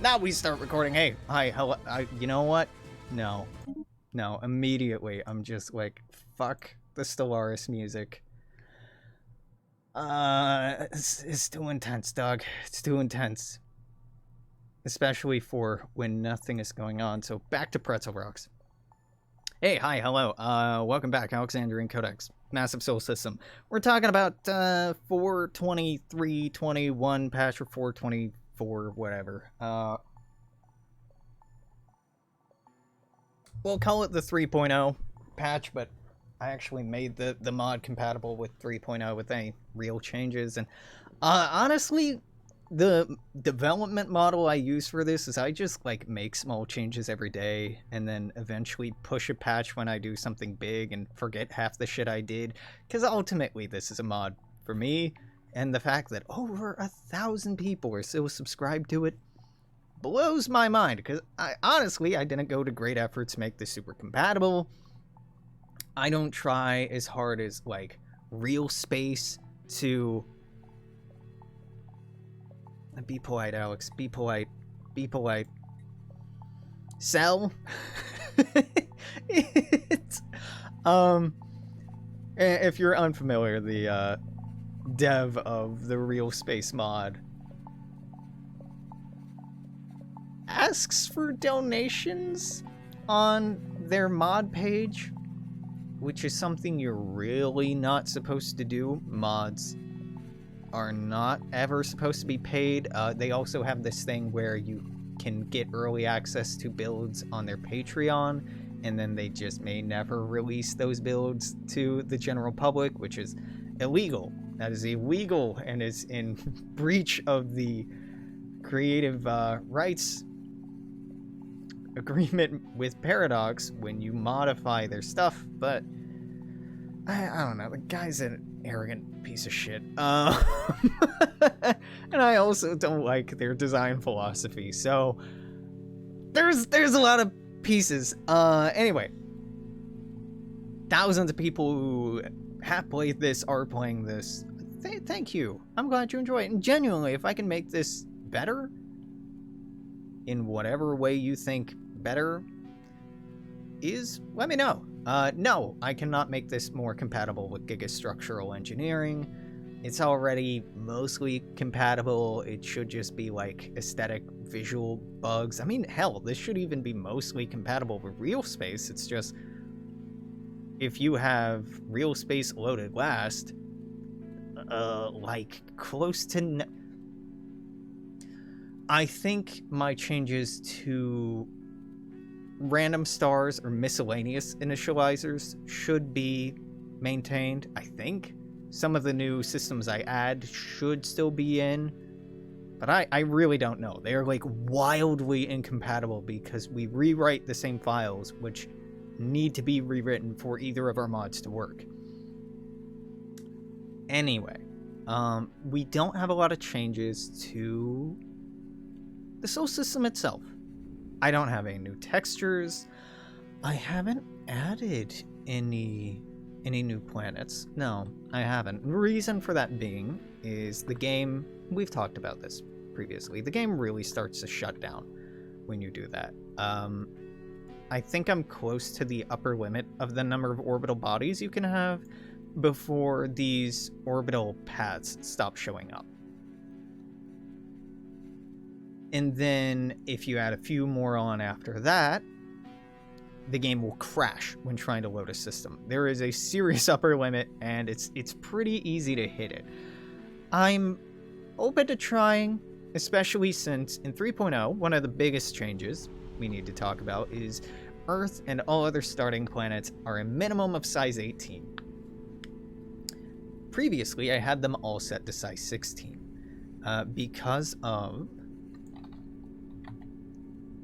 Now we start recording. Hey, hi, hello. You know what? No. Immediately, I'm just like, fuck the Stellaris music. It's too intense, dog. It's too intense. Especially for when nothing is going on. So back to Pretzel Rocks. Hey, hi, hello. Welcome back, Alexandrian Codex, Massive Soul System. We're talking about 4.23.21 patch for 4.24, whatever. We'll call it the 3.0 patch, but I actually made the mod compatible with 3.0 with any real changes. And honestly, the development model I use for this is I just like make small changes every day and then eventually push a patch when I do something big and forget half the shit I did. Because ultimately this is a mod for me, and the fact that over 1,000 people are still subscribed to it blows my mind, because honestly I didn't go to great efforts to make this super compatible. I don't try as hard as like real space to be polite, Alex. Be polite. Be polite. Sell. It's, if you're unfamiliar, the dev of the real space mod asks for donations on their mod page, which is something you're really not supposed to do. Mods are not ever supposed to be paid. They also have this thing where you can get early access to builds on their Patreon, and then they just may never release those builds to the general public, which is illegal. That is illegal and is in breach of the creative rights agreement with Paradox when you modify their stuff. But I don't know, the guy's an arrogant piece of shit. And I also don't like their design philosophy, so there's a lot of pieces. Anyway, thousands of people who have played this are playing this. Thank you. I'm glad you enjoy it. And genuinely, if I can make this better in whatever way you think better is, let me know. No, I cannot make this more compatible with Gigastructural Engineering. It's already mostly compatible. It should just be like aesthetic visual bugs. I mean, hell, this should even be mostly compatible with real space. It's just, if you have real space loaded last, like close to I think my changes to random stars or miscellaneous initializers should be maintained. I think some of the new systems I add should still be in, but I really don't know. They are like wildly incompatible because we rewrite the same files which need to be rewritten for either of our mods to work. Anyway, we don't have a lot of changes to the Soul System itself. I don't have any new textures. I haven't added any new planets. No, I haven't. The reason for that being is the game, we've talked about this previously, the game really starts to shut down when you do that. I think I'm close to the upper limit of the number of orbital bodies you can have before these orbital paths stop showing up. And then if you add a few more on after that, the game will crash when trying to load a system. There is a serious upper limit, and it's pretty easy to hit it. I'm open to trying, especially since in 3.0, one of the biggest changes we need to talk about is Earth and all other starting planets are a minimum of size 18. Previously, I had them all set to size 16 because of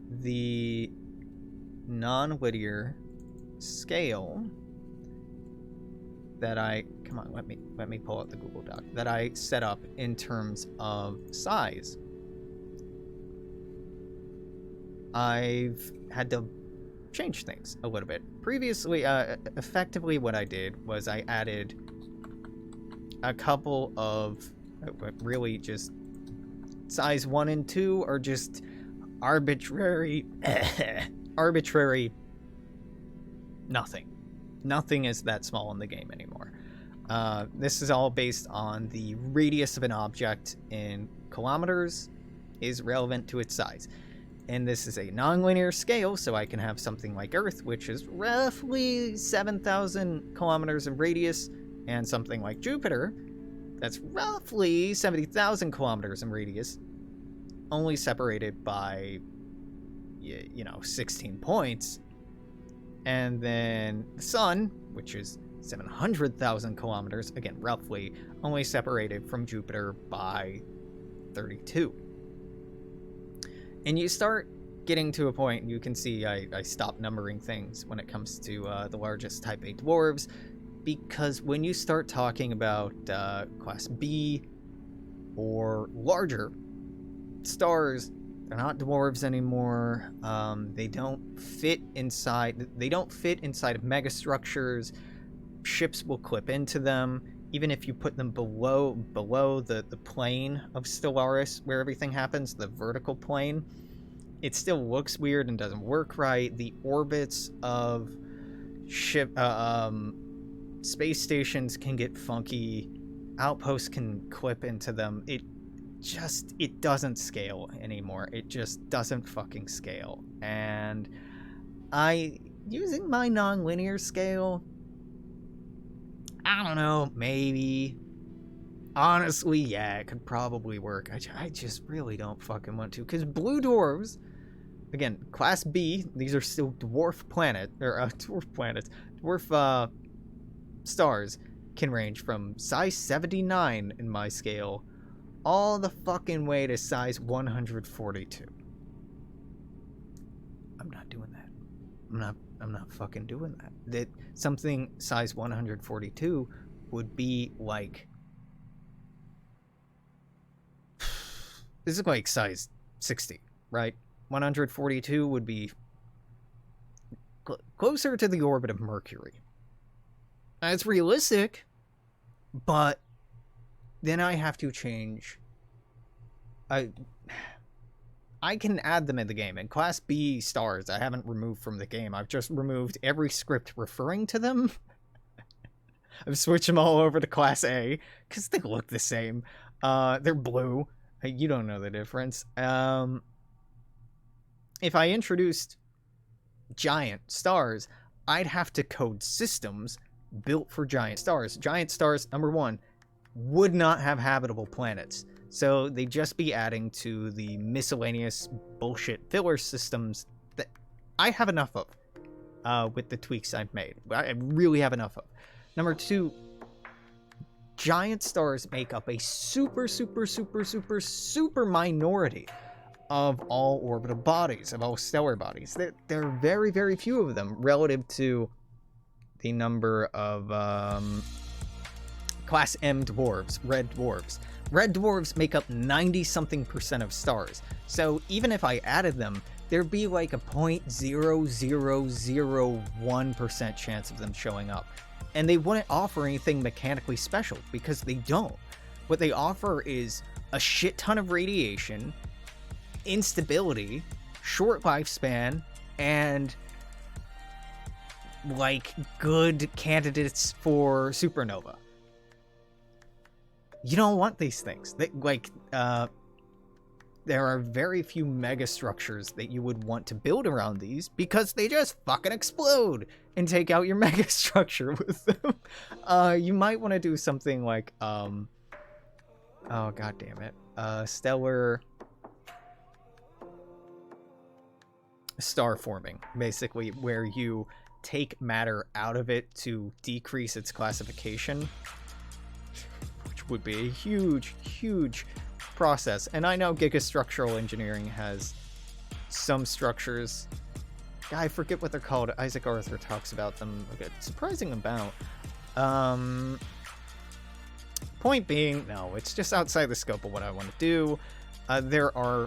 the non-linear scale that come on, let me pull out the Google Doc, that I set up in terms of size. I've had to change things a little bit. Previously, effectively what I did was I added a couple of really just size 1 and 2 are just arbitrary, arbitrary nothing. Nothing is that small in the game anymore. This is all based on the radius of an object in kilometers is relevant to its size. And this is a nonlinear scale, so I can have something like Earth, which is roughly 7,000 kilometers in radius, and something like Jupiter, that's roughly 70,000 kilometers in radius, only separated by, 16 points. And then the Sun, which is 700,000 kilometers, again, roughly, only separated from Jupiter by 32. And you start getting to a point, you can see I stopped numbering things when it comes to the largest Type A dwarves, because when you start talking about Class B or larger stars, they're not dwarves anymore. They don't fit inside of megastructures. Ships will clip into them. Even if you put them below the plane of Stellaris, where everything happens, the vertical plane, it still looks weird and doesn't work right. The orbits of space stations can get funky. Outposts can clip into them. It doesn't scale anymore. It just doesn't fucking scale. And using my non-linear scale, I don't know, maybe. Honestly, yeah, it could probably work. I just really don't fucking want to. Because blue dwarves, again, Class B, these are still dwarf stars, can range from size 79 in my scale all the fucking way to size 142. I'm not doing that. I'm not fucking doing that. That something size 142 would be like, this is like size 60, right? 142 would be closer to the orbit of Mercury. It's realistic, but then I have to change. I can add them in the game, and Class B stars I haven't removed from the game. I've just removed every script referring to them. I've switched them all over to Class A, because they look the same. They're blue. You don't know the difference. If I introduced giant stars, I'd have to code systems built for giant stars. Giant stars, number one, would not have habitable planets. So they'd just be adding to the miscellaneous bullshit filler systems that I have enough of with the tweaks I've made. I really have enough of. Number two, giant stars make up a super minority of all orbital bodies, of all stellar bodies. There are very, very few of them relative to the number of Class M dwarves, red dwarves. Red dwarves make up 90-something% of stars. So even if I added them, there'd be like a 0.0001% chance of them showing up. And they wouldn't offer anything mechanically special, because they don't. What they offer is a shit ton of radiation, instability, short lifespan, and like good candidates for supernova. You don't want these things. There are very few megastructures that you would want to build around these, because they just fucking explode and take out your megastructure with them. You might want to do something like, oh god damn it, stellar star forming, basically, where you take matter out of it to decrease its classification, which would be a huge process. And I know gigastructural engineering has some structures, I forget what they're called. Isaac Arthur talks about them a surprising amount. Point being, no, it's just outside the scope of what I want to do. There are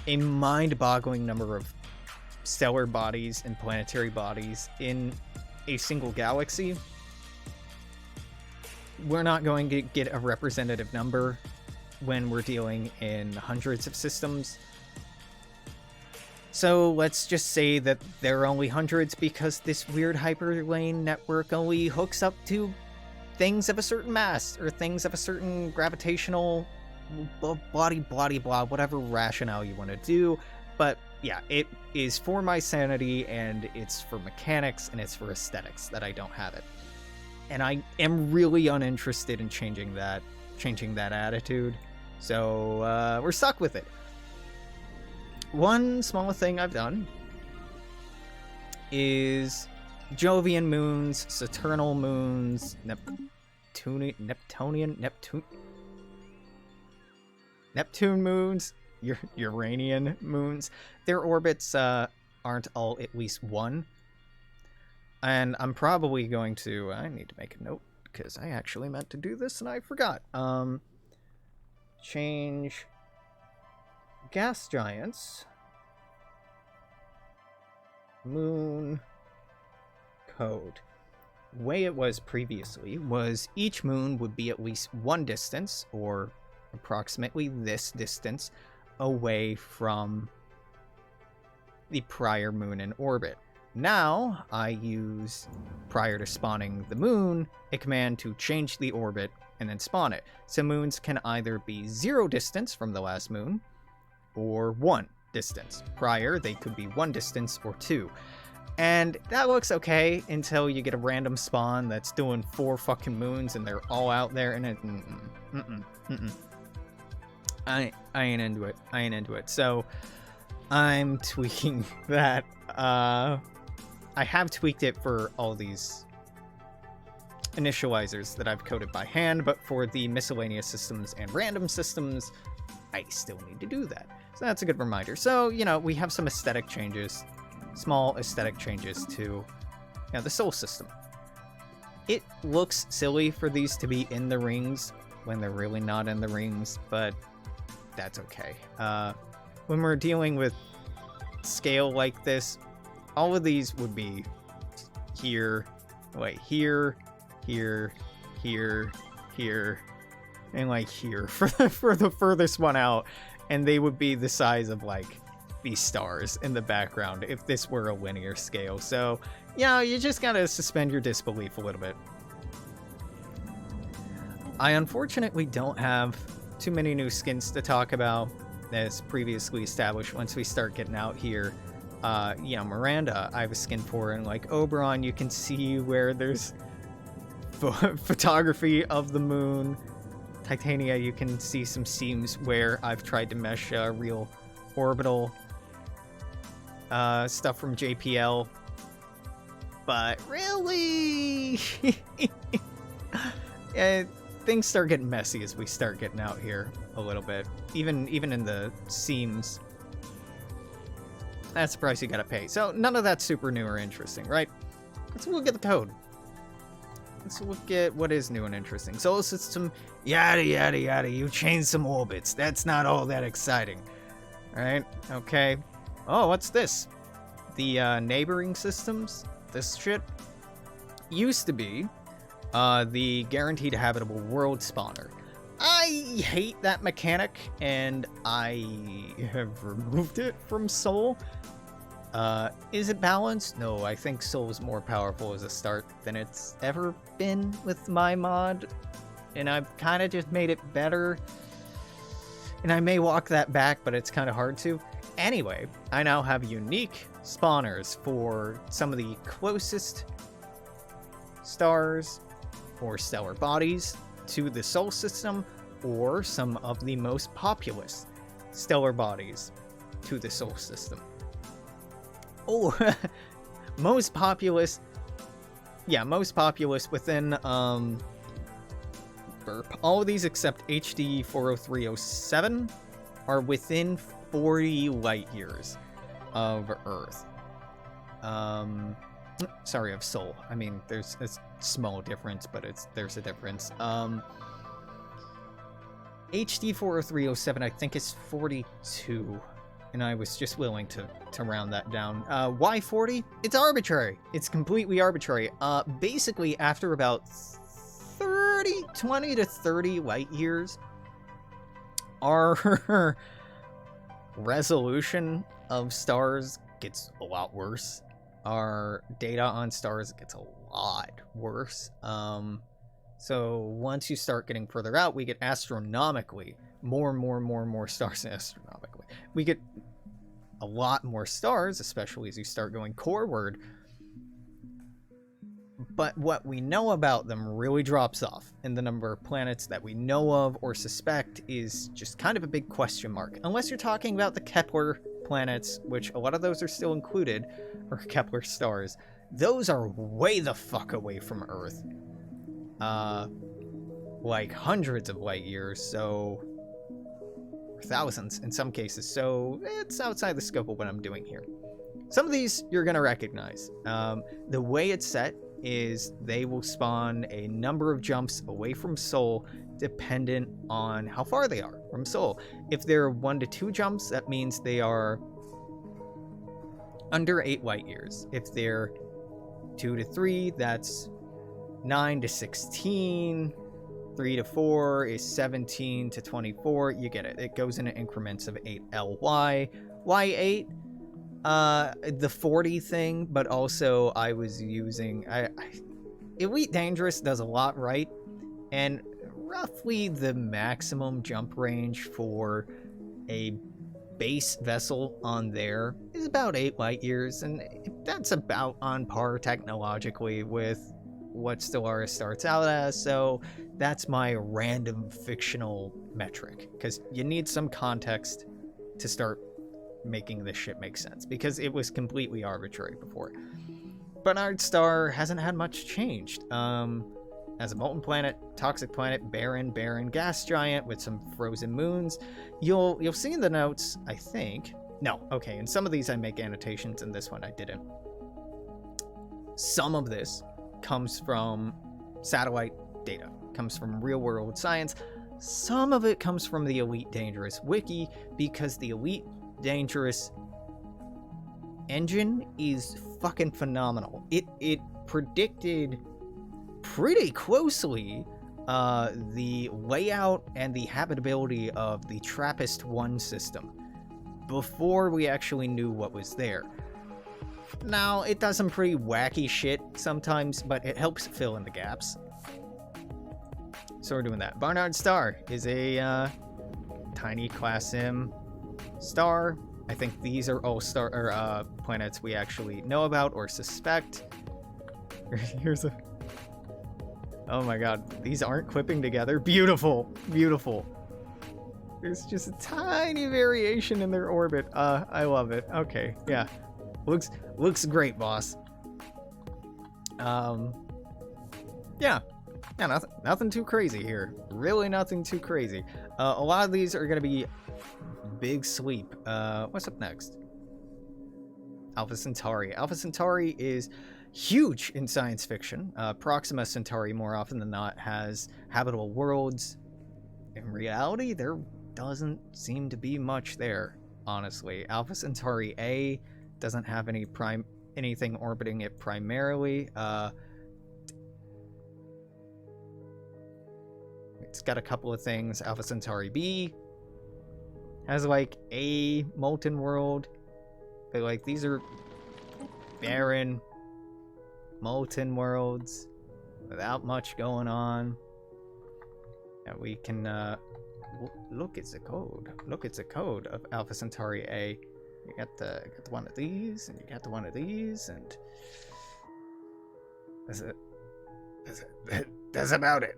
a mind-boggling number of stellar bodies and planetary bodies in a single galaxy. We're not going to get a representative number when we're dealing in hundreds of systems. So let's just say that there are only hundreds because this weird hyperlane network only hooks up to things of a certain mass or things of a certain gravitational blah, whatever rationale you want to do. But yeah, it is for my sanity, and it's for mechanics, and it's for aesthetics that I don't have it. And I am really uninterested in changing that attitude. So we're stuck with it. One small thing I've done is Jovian moons, Saturnal moons, Neptune moons, Uranian moons. Their orbits aren't all at least one. And I'm probably going to... I need to make a note, because I actually meant to do this and I forgot. Change gas giants moon code. The way it was previously was each moon would be at least one distance, or approximately this distance, away from the prior moon in orbit. Now I use, prior to spawning the moon, a command to change the orbit and then spawn it. So moons can either be 0 distance from the last moon or 1 distance. Prior, they could be 1 distance or 2. And that looks okay until you get a random spawn that's doing 4 fucking moons and they're all out there, and it... I ain't into it. I ain't into it. So I'm tweaking that. I have tweaked it for all these initializers that I've coded by hand, but for the miscellaneous systems and random systems, I still need to do that. So that's a good reminder. So, you know, we have some aesthetic changes, small aesthetic changes to the Sol system. It looks silly for these to be in the rings when they're really not in the rings, but that's okay. When we're dealing with scale like this, all of these would be here, here, and like here for the furthest one out, and they would be the size of like these stars in the background if this were a linear scale. So, you just gotta suspend your disbelief a little bit. I unfortunately don't have too many new skins to talk about, as previously established. Once we start getting out here, Miranda, I have a skin for, and like Oberon, you can see where there's photography of the moon. Titania, you can see some seams where I've tried to mesh real orbital stuff from JPL. But really, things start getting messy as we start getting out here a little bit. Even in the seams, that's the price you gotta pay. So none of that's super new or interesting, right? Let's look at the code. Let's look at what is new and interesting. Solar system, yada yada yada. You changed some orbits. That's not all that exciting. Alright, okay. Oh, what's this? The neighboring systems? This shit used to be the guaranteed habitable world spawner. I hate that mechanic, and I have removed it from Sol. Is it balanced? No, I think Sol is more powerful as a start than it's ever been with my mod, and I've kind of just made it better. And I may walk that back, but it's kind of hard to. Anyway, I now have unique spawners for some of the closest stars or stellar bodies to the Sol system, or some of the most populous stellar bodies to the Sol system. Oh, most populous within burp. All of these except HD 40307 are within 40 light years of Earth. Sorry, of Sol. I mean, there's a small difference, but there's a difference. HD 40307, I think, is 42, and I was just willing to round that down. Why 40? It's arbitrary. It's completely arbitrary. Basically, after about 20 to 30 light years, our resolution of stars gets a lot worse. Our data on stars gets a lot worse. So once you start getting further out, we get astronomically more stars astronomically. We get a lot more stars, especially as you start going coreward. But what we know about them really drops off, and the number of planets that we know of or suspect is just kind of a big question mark. Unless you're talking about the Kepler planets, which a lot of those are still included, or Kepler stars. Those are way the fuck away from Earth. Like hundreds of light years, so thousands in some cases, so it's outside the scope of what I'm doing here. Some of these you're gonna recognize. The way it's set is they will spawn a number of jumps away from Sol dependent on how far they are from Sol. If they're 1 to 2 jumps, that means they are under 8 light years. If they're 2 to 3, that's 9 to 16. 3 to 4 is 17 to 24. You get it. It goes in increments of 8 LY. Why 8? The 40 thing, but also I was using... Elite Dangerous does a lot right, and roughly the maximum jump range for a base vessel on there is about 8 light years, and that's about on par technologically with what Stellaris starts out as, so that's my random fictional metric, because you need some context to start making this shit make sense, because it was completely arbitrary before. Barnard Star hasn't had much changed. As a molten planet, toxic planet, barren gas giant with some frozen moons. You'll see in the notes, I think. No, okay, in some of these I make annotations, and this one I didn't. Some of this comes from satellite data, comes from real world science. Some of it comes from the Elite Dangerous wiki, because the Elite Dangerous engine is fucking phenomenal. It predicted pretty closely the layout and the habitability of the Trappist I system before we actually knew what was there. Now, it does some pretty wacky shit sometimes, but it helps fill in the gaps. So we're doing that. Barnard Star is a tiny Class M star. I think these are all planets we actually know about or suspect. Here's a... Oh my god, these aren't clipping together. Beautiful, beautiful. There's just a tiny variation in their orbit. I love it. Okay, yeah. Looks great, boss. Yeah, nothing too crazy here. Really nothing too crazy. A lot of these are gonna be big sleep. What's up next? Alpha Centauri. Alpha Centauri is huge in science fiction. Proxima Centauri, more often than not, has habitable worlds. In reality, there doesn't seem to be much there, honestly. Alpha Centauri A doesn't have anything orbiting it primarily. It's got a couple of things. Alpha Centauri B has like a molten world, but like these are barren molten worlds without much going on. And we can look at the code. Look at the code of Alpha Centauri A. You got the one of these, and you got the one of these, and that's about it.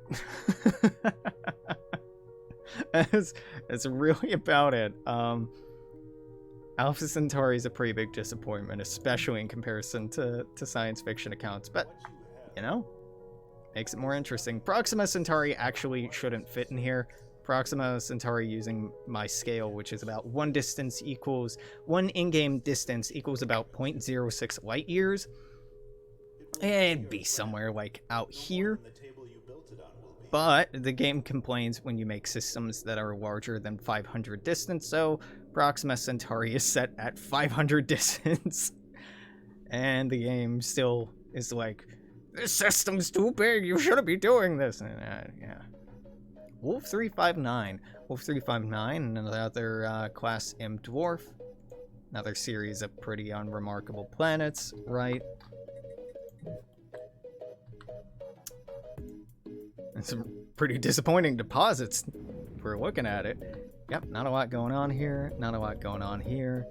That's really about it. Alpha Centauri is a pretty big disappointment, especially in comparison to science fiction accounts, but, you know, makes it more interesting. Proxima Centauri actually shouldn't fit in here. Proxima Centauri, using my scale, which is about one in-game distance equals about 0.06 light years. It'd be somewhere like out here. But the game complains when you make systems that are larger than 500 distance, so Proxima Centauri is set at 500 distance. And the game still is like, this system's too big, you shouldn't be doing this. And, yeah. Wolf 359. Wolf 359, another Class M dwarf. Another series of pretty unremarkable planets, right? And some pretty disappointing deposits if we're looking at it. Yep, not a lot going on here, not a lot going on here.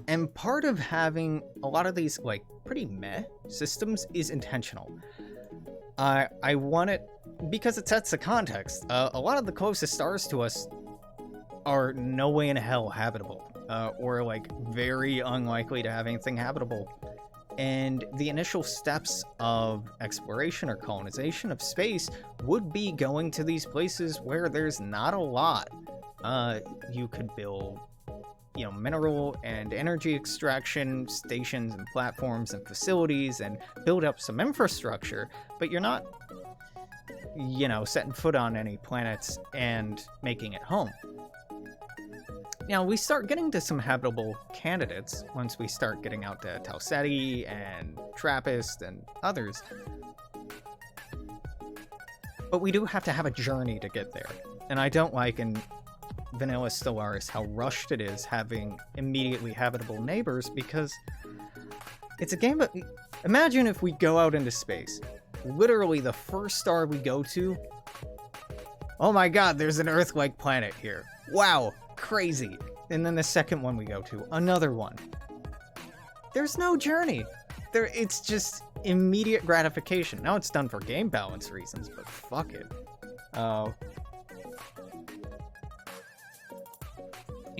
And part of having a lot of these, like, pretty meh systems is intentional. I want it because it sets the context. A lot of the closest stars to us are no way in hell habitable, or, like, very unlikely to have anything habitable. And the initial steps of exploration or colonization of space would be going to these places where there's not a lot. You could build, you know, mineral and energy extraction stations and platforms and facilities and build up some infrastructure, but you're not, you know, setting foot on any planets and making it home. Now, we start getting to some habitable candidates once we start getting out to Tau Ceti and Trappist and others. But we do have to have a journey to get there. And I don't like in Vanilla Stellaris how rushed it is having immediately habitable neighbors, because it's a game of... Imagine if we go out into space. Literally the first star we go to... Oh my god, there's an Earth-like planet here. Wow! Crazy. And then the second one we go to, another one. There's no journey. It's just immediate gratification. Now it's done for game balance reasons, but fuck it.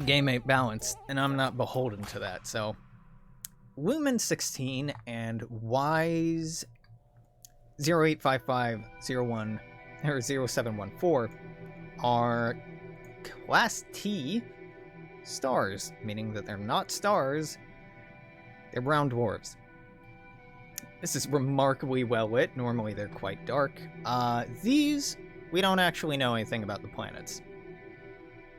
Game ain't balanced, and I'm not beholden to that, so... Lumen16 and Wise 085501 or 0714 are Class T stars, meaning that they're not stars, they're brown dwarves. This is remarkably well lit. Normally they're quite dark. These, we don't actually know anything about the planets.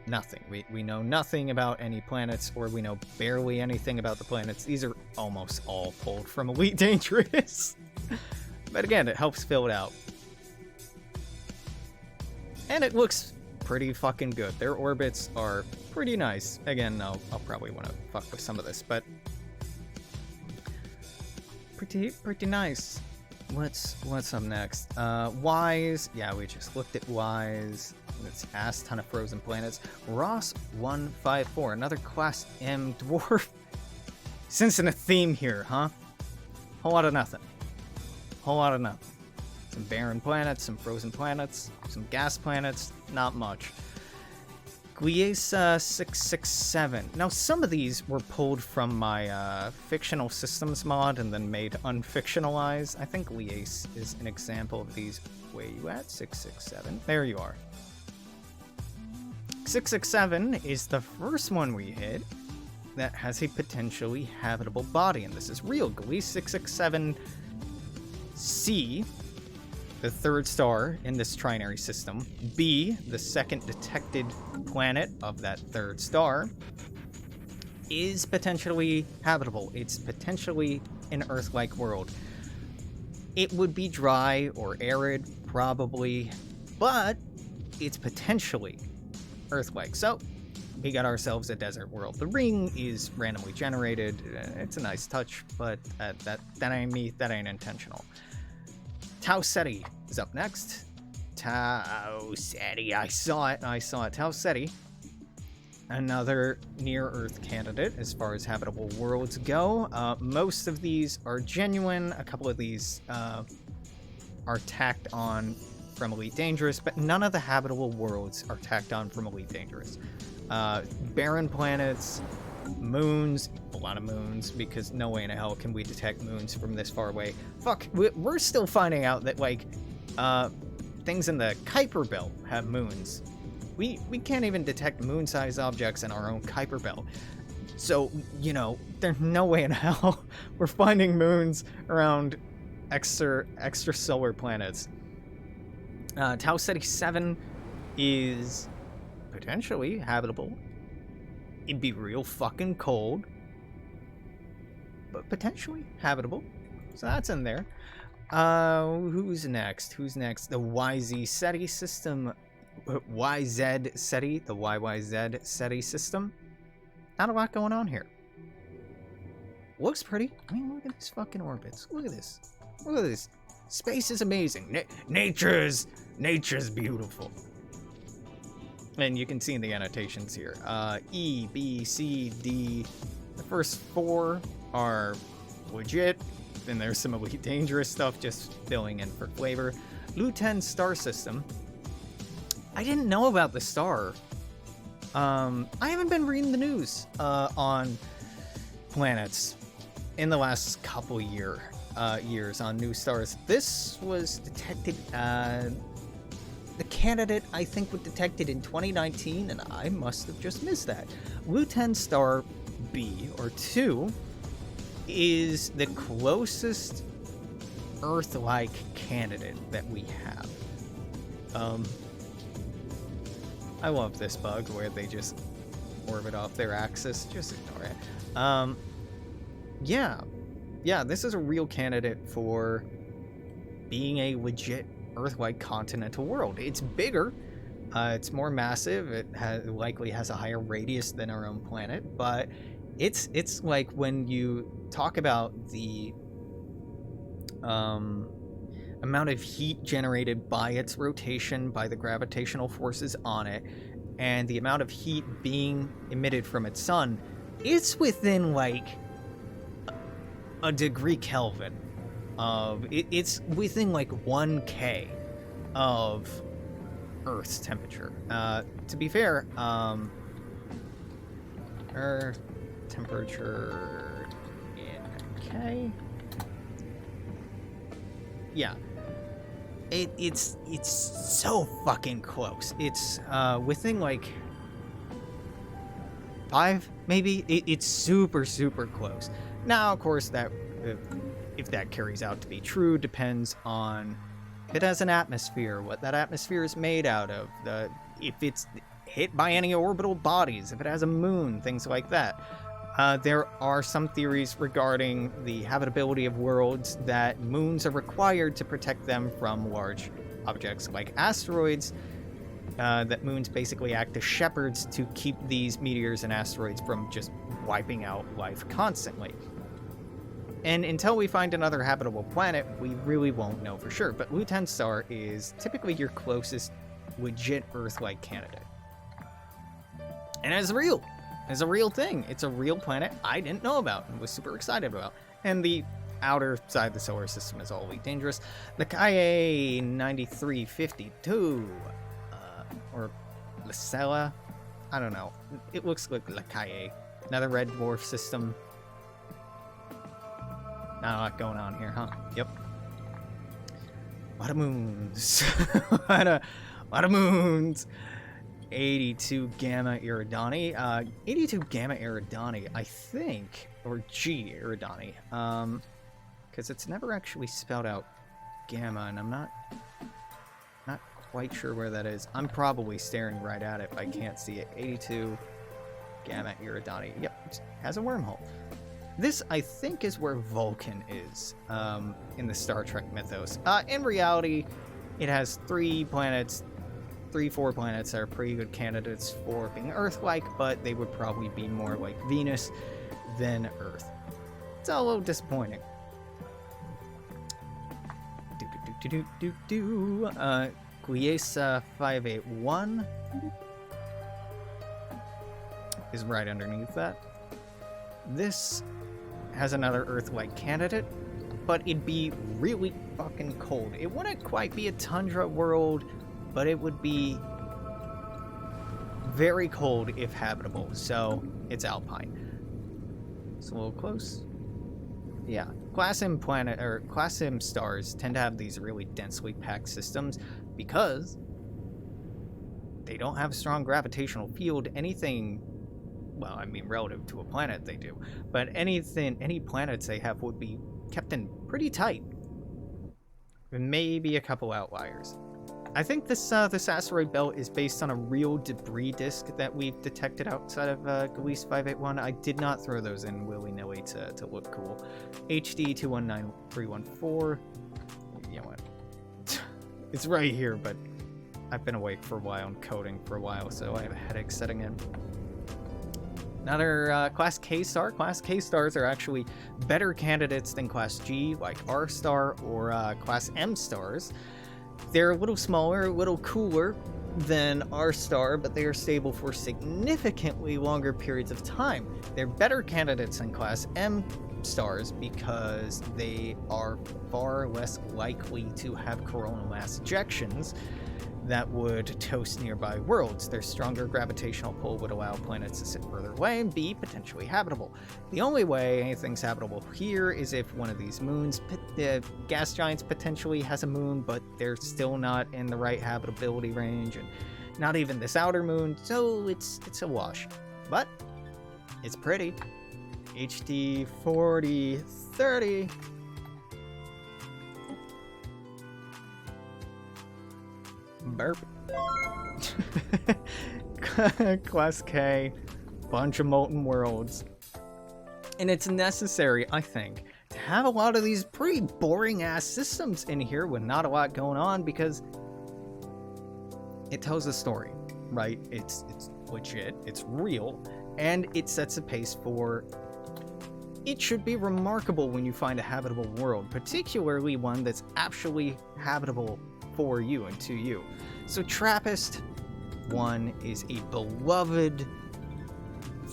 Nothing. We know nothing about any planets, or we know barely anything about the planets. These are almost all pulled from Elite Dangerous. But again, it helps fill it out. And it looks pretty fucking good. Their orbits are pretty nice. Again, I'll probably want to fuck with some of this, but pretty nice. What's up next? Wise. Yeah, we just looked at Wise. It's ass ton of frozen planets. Ross 154, another Class M dwarf. Sensing a theme here, huh? Whole lot of nothing. Whole lot of nothing. Some barren planets, some frozen planets, some gas planets, not much. Gliesa 667. Now, some of these were pulled from my fictional systems mod and then made unfictionalized. I think Gliese is an example of these. Where you at? 667. There you are. 667 is the first one we hit that has a potentially habitable body, and this is real. Gliese 667C, the third star in this trinary system, B, the second detected planet of that third star, is potentially habitable. It's potentially an Earth-like world. It would be dry or arid, probably, but it's potentially Earth-like. So we got ourselves a desert world. The ring is randomly generated. It's a nice touch, but that ain't me. That ain't intentional. Tau Ceti is up next. Tau Ceti. I saw it. Tau Ceti. Another near-Earth candidate as far as habitable worlds go. Most of these are genuine. A couple of these are tacked on from Elite Dangerous, but none of the habitable worlds are tacked on from Elite Dangerous. Barren planets, moons, a lot of moons, because no way in hell can we detect moons from this far away. Fuck, we're still finding out that, like, things in the Kuiper Belt have moons. We can't even detect moon-sized objects in our own Kuiper Belt. So, you know, there's no way in hell we're finding moons around extrasolar planets. Tau Ceti 7 is potentially habitable. It'd be real fucking cold, but potentially habitable. So that's in there. Who's next? The YZ Ceti system YZ SETI, the YYZ SETI system. Not a lot going on here. Looks pretty. I mean, look at these fucking orbits. Look at this. Look at this. Space is amazing. Nature's beautiful. And you can see in the annotations here. E, B, C, D. The first 4 are legit. Then there's some Elite Dangerous stuff just filling in for flavor. Lumen star system. I didn't know about the star. I haven't been reading the news on planets in the last couple years on new stars. This was detected, the candidate I think was detected in 2019, and I must have just missed that. Lumen star B, or 2, is the closest Earth-like candidate that we have. I love this bug where they just orbit off their axis. Just ignore it. Yeah, this is a real candidate for being a legit Earth-like continental world. It's bigger, it's more massive, it likely has a higher radius than our own planet, but it's like when you talk about the amount of heat generated by its rotation, by the gravitational forces on it, and the amount of heat being emitted from its sun, it's within like a degree Kelvin of it's within like 1K of Earth's temperature. To be fair, Earth temperature in K. Yeah. It's so fucking close. It's within like 5, maybe. It's super close. Now, of course, that if that carries out to be true depends on if it has an atmosphere, what that atmosphere is made out of, if it's hit by any orbital bodies, if it has a moon, things like that. There are some theories regarding the habitability of worlds that moons are required to protect them from large objects like asteroids, that moons basically act as shepherds to keep these meteors and asteroids from just wiping out life constantly. And until we find another habitable planet, we really won't know for sure. But Lumen star is typically your closest legit Earth-like candidate. And it's real. It's a real thing. It's a real planet I didn't know about and was super excited about. And the outer side of the solar system is all dangerous. The Macella 9352, or Macella, I don't know. It looks like Macella. Another red dwarf system. Not a lot going on here, huh? Yep. A lot of moons. a lot of moons. 82 Gamma Eridani. 82 Gamma Eridani, I think, or G Eridani, because it's never actually spelled out Gamma, and I'm not quite sure where that is. I'm probably staring right at it if I can't see it. 82 Gamma Eridani. Yep, has a wormhole. This, I think, is where Vulcan is in the Star Trek mythos. In reality, it has 4 planets that are pretty good candidates for being Earth-like, but they would probably be more like Venus than Earth. It's a little disappointing. Gliesa 581 is right underneath that. This has another Earth-like candidate, but it'd be really fucking cold. It wouldn't quite be a tundra world, but it would be very cold if habitable, so it's alpine. It's a little close. Yeah, Class M stars tend to have these really densely packed systems because they don't have a strong gravitational field. Anything, well, I mean, relative to a planet they do, but any planets they have would be kept in pretty tight. Maybe a couple outliers. I think this asteroid belt is based on a real debris disk that we've detected outside of Gliese 581. I did not throw those in willy-nilly to look cool. HD 219314. Yeah, what? It's right here, but I've been awake for a while and coding for a while, so I have a headache setting in. Another Class K star. Class K stars are actually better candidates than Class G, like R star or Class M stars. They're a little smaller, a little cooler than R star, but they are stable for significantly longer periods of time. They're better candidates than Class M stars because they are far less likely to have coronal mass ejections that would toast nearby worlds. Their stronger gravitational pull would allow planets to sit further away and be potentially habitable. The only way anything's habitable here is if one of these moons, gas giants, potentially has a moon, but they're still not in the right habitability range, and not even this outer moon, so it's a wash. But it's pretty. HD 4030. Burp. Class K, bunch of molten worlds. And it's necessary, I think, to have a lot of these pretty boring ass systems in here with not a lot going on, because it tells a story, right? It's legit, it's real, and it sets a pace for it should be remarkable when you find a habitable world, particularly one that's actually habitable for you and to you. So Trappist I is a beloved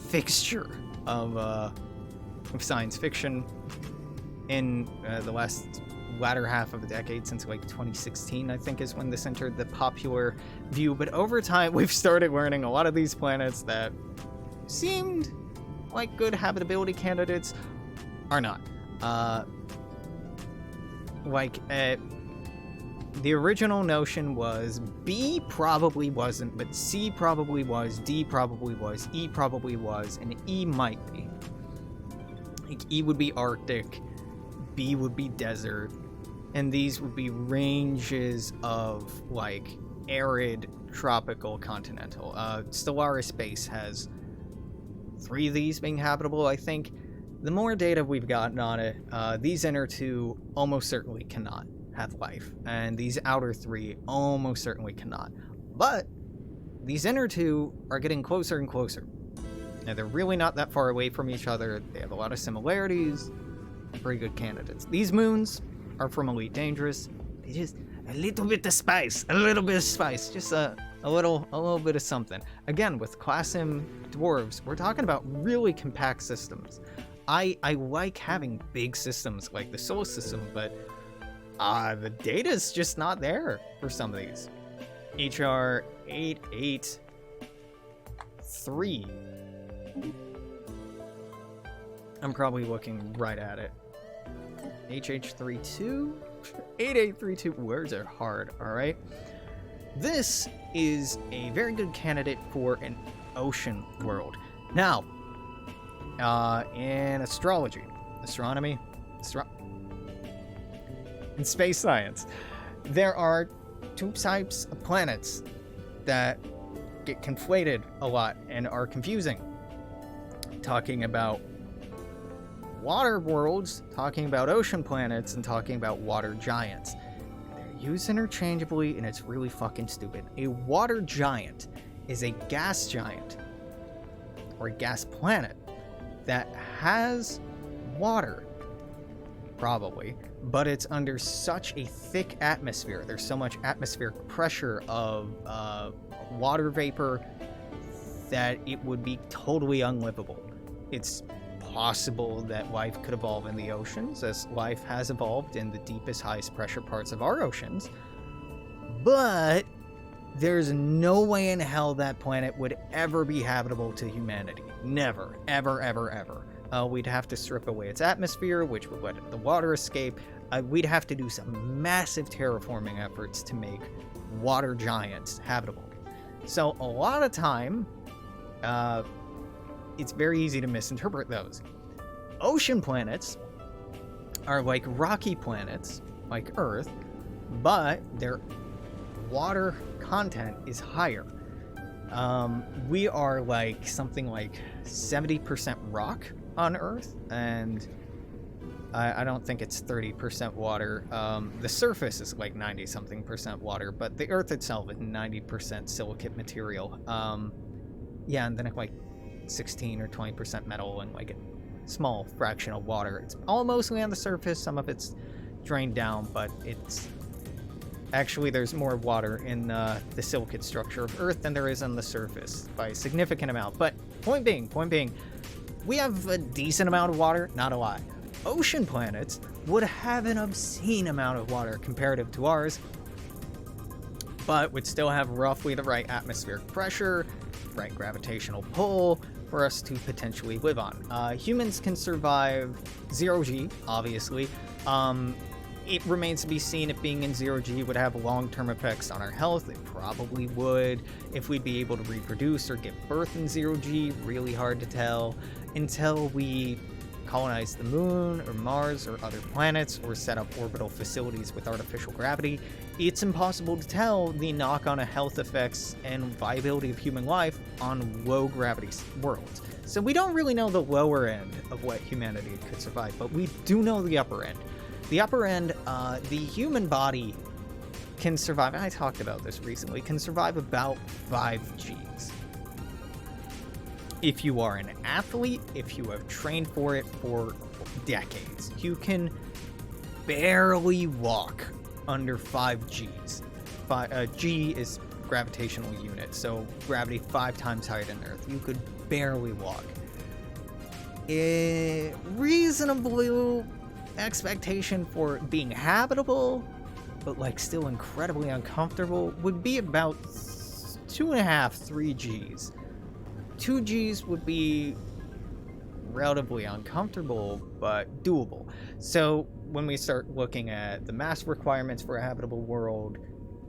fixture of science fiction in the latter half of the decade, since like 2016, I think, is when this entered the popular view. But over time, we've started learning a lot of these planets that seemed like good habitability candidates are not. The original notion was B probably wasn't, but C probably was, D probably was, E probably was, and E might be. Like, E would be Arctic, B would be desert, and these would be ranges of, like, arid, tropical, continental. Stellaris Space has 3 of these being habitable, I think. The more data we've gotten on it, these inner 2 almost certainly cannot have life, and these outer 3 almost certainly cannot. But these inner 2 are getting closer and closer. Now, they're really not that far away from each other. They have a lot of similarities. Pretty good candidates. These moons are from Elite Dangerous. They just a little bit of spice, just a little bit of something. Again, with Class M dwarves, we're talking about really compact systems. I like having big systems like the Solar System, but the data's just not there for some of these. HR 883. I'm probably looking right at it. HH32? 8832. Words are hard, alright? This is a very good candidate for an ocean world. Now, in astrology, astronomy, in space science, there are 2 types of planets that get conflated a lot and are confusing. Talking about water worlds, talking about ocean planets, and talking about water giants. They're used interchangeably, and it's really fucking stupid. A water giant is a gas giant, or a gas planet, that has water, probably, but it's under such a thick atmosphere. There's so much atmospheric pressure of water vapor that it would be totally unlivable. It's possible that life could evolve in the oceans, as life has evolved in the deepest, highest pressure parts of our oceans, but there's no way in hell that planet would ever be habitable to humanity. Never. Ever, ever, ever. We'd have to strip away its atmosphere, which would let the water escape. We'd have to do some massive terraforming efforts to make water giants habitable. So a lot of time, it's very easy to misinterpret those. Ocean planets are like rocky planets, like Earth, but their water content is higher. We are like something like 70% rock on Earth, and I don't think it's 30% water. The surface is like 90-something% water, but the Earth itself is 90% silicate material. Yeah, and then like 16 or 20% metal and like a small fraction of water. It's all mostly on the surface. Some of it's drained down, but it's actually there's more water in the silicate structure of Earth than there is on the surface by a significant amount. But point being, we have a decent amount of water, not a lot. Ocean planets would have an obscene amount of water comparative to ours, but would still have roughly the right atmospheric pressure, right gravitational pull for us to potentially live on. Humans can survive 0G, obviously. It remains to be seen if being in 0G would have long-term effects on our health. It probably would. If we'd be able to reproduce or give birth in 0G, really hard to tell. Until we colonize the moon or Mars or other planets or set up orbital facilities with artificial gravity, it's impossible to tell the knock-on health effects and viability of human life on low-gravity worlds. So we don't really know the lower end of what humanity could survive, but we do know the upper end. The upper end, the human body can survive, and I talked about this recently, can survive about 5 Gs. If you are an athlete, if you have trained for it for decades, you can barely walk under 5 Gs. G is gravitational unit, so gravity 5 times higher than Earth. You could barely walk. A reasonable expectation for being habitable, but like still incredibly uncomfortable, would be about 2.5, 3 Gs. 2 Gs would be relatively uncomfortable, but doable. So when we start looking at the mass requirements for a habitable world,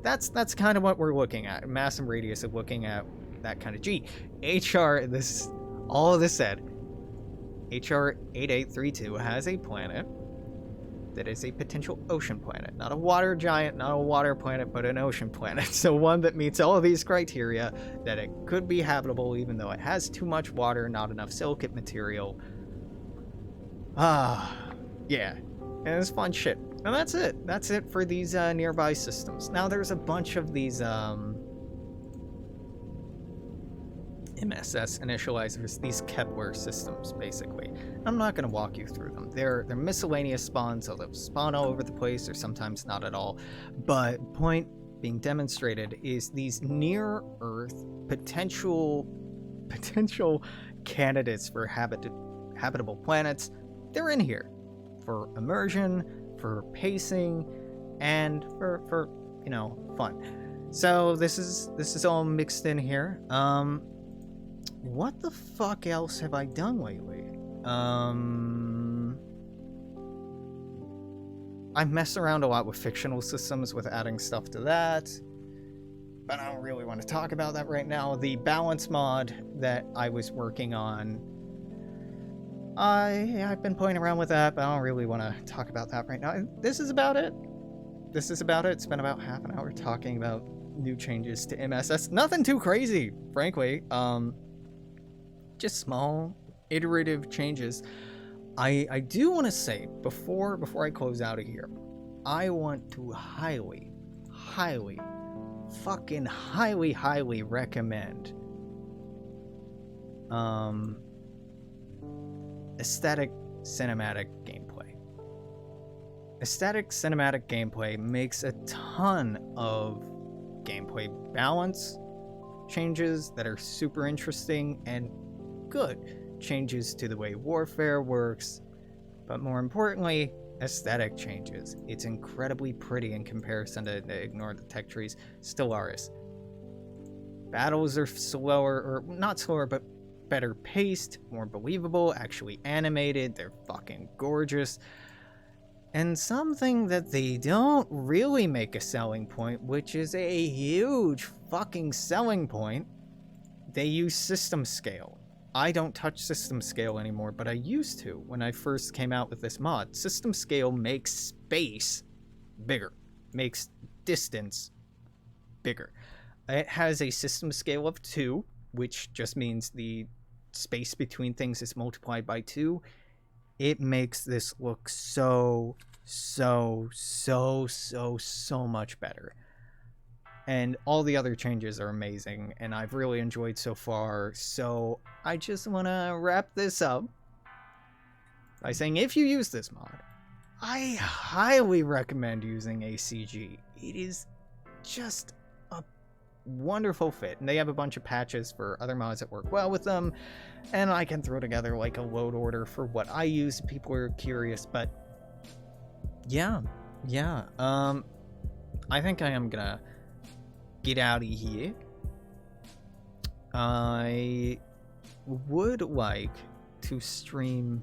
that's kind of what we're looking at. Mass and radius of looking at that kind of G. All of this said, HR 8832 has a planet that is a potential ocean planet. Not a water giant, not a water planet, but an ocean planet. So one that meets all of these criteria, that it could be habitable even though it has too much water, not enough silicate material. Yeah. And it's fun shit. And that's it. That's it for these nearby systems. Now there's a bunch of these MSS initializers, these Kepler systems, basically. I'm not going to walk you through them. They're miscellaneous spawns, so they'll spawn all over the place, or sometimes not at all. But point being demonstrated is these near-Earth potential candidates for habitable planets. They're in here for immersion, for pacing, and for fun. So this is all mixed in here. What the fuck else have I done lately? I mess around a lot with fictional systems, with adding stuff to that, but I don't really want to talk about that right now. The balance mod that I was working on, I've been playing around with that, but I don't really want to talk about that right now. This is about it. It's been about half an hour talking about new changes to MSS. Nothing too crazy, frankly. Just small, iterative changes. I do want to say, before I close out of here, I want to highly recommend aesthetic cinematic gameplay. Aesthetic cinematic gameplay makes a ton of gameplay balance changes that are super interesting and good. Changes to the way warfare works, but more importantly, aesthetic changes. It's incredibly pretty in comparison to ignore the tech trees, Stellaris. Battles are slower, or not slower, but better paced, more believable, actually animated, they're fucking gorgeous. And something that they don't really make a selling point, which is a huge fucking selling point, they use system scale. I don't touch system scale anymore, but I used to when I first came out with this mod. System scale makes space bigger, makes distance bigger. It has a system scale of 2, which just means the space between things is multiplied by 2. it makes this look so much better. And all the other changes are amazing, and I've really enjoyed so far. So I just want to wrap this up by saying, if you use this mod, I highly recommend using ACG. It is just a wonderful fit, and they have a bunch of patches for other mods that work well with them, and I can throw together like a load order for what I use if people are curious. But yeah, I think I am gonna get out of here. I would like to stream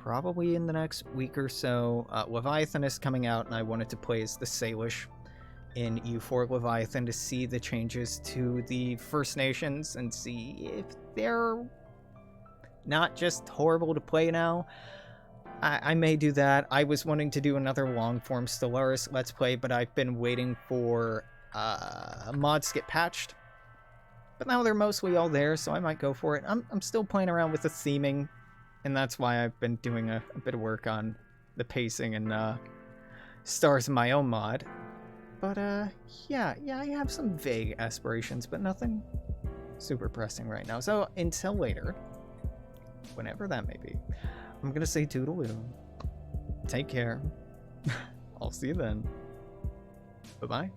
probably in the next week or so. Leviathan is coming out, and I wanted to play as the Salish in U4 Leviathan to see the changes to the First Nations and see if they're not just horrible to play now. I may do that. I was wanting to do another long-form Stellaris Let's Play, but I've been waiting for mods to get patched. But now they're mostly all there, so I might go for it. I'm still playing around with the theming, and that's why I've been doing a bit of work on the pacing and stars in my own mod. But yeah, I have some vague aspirations, but nothing super pressing right now. So until later, whenever that may be, I'm gonna say toodaloo. Take care. I'll see you then. Bye-bye.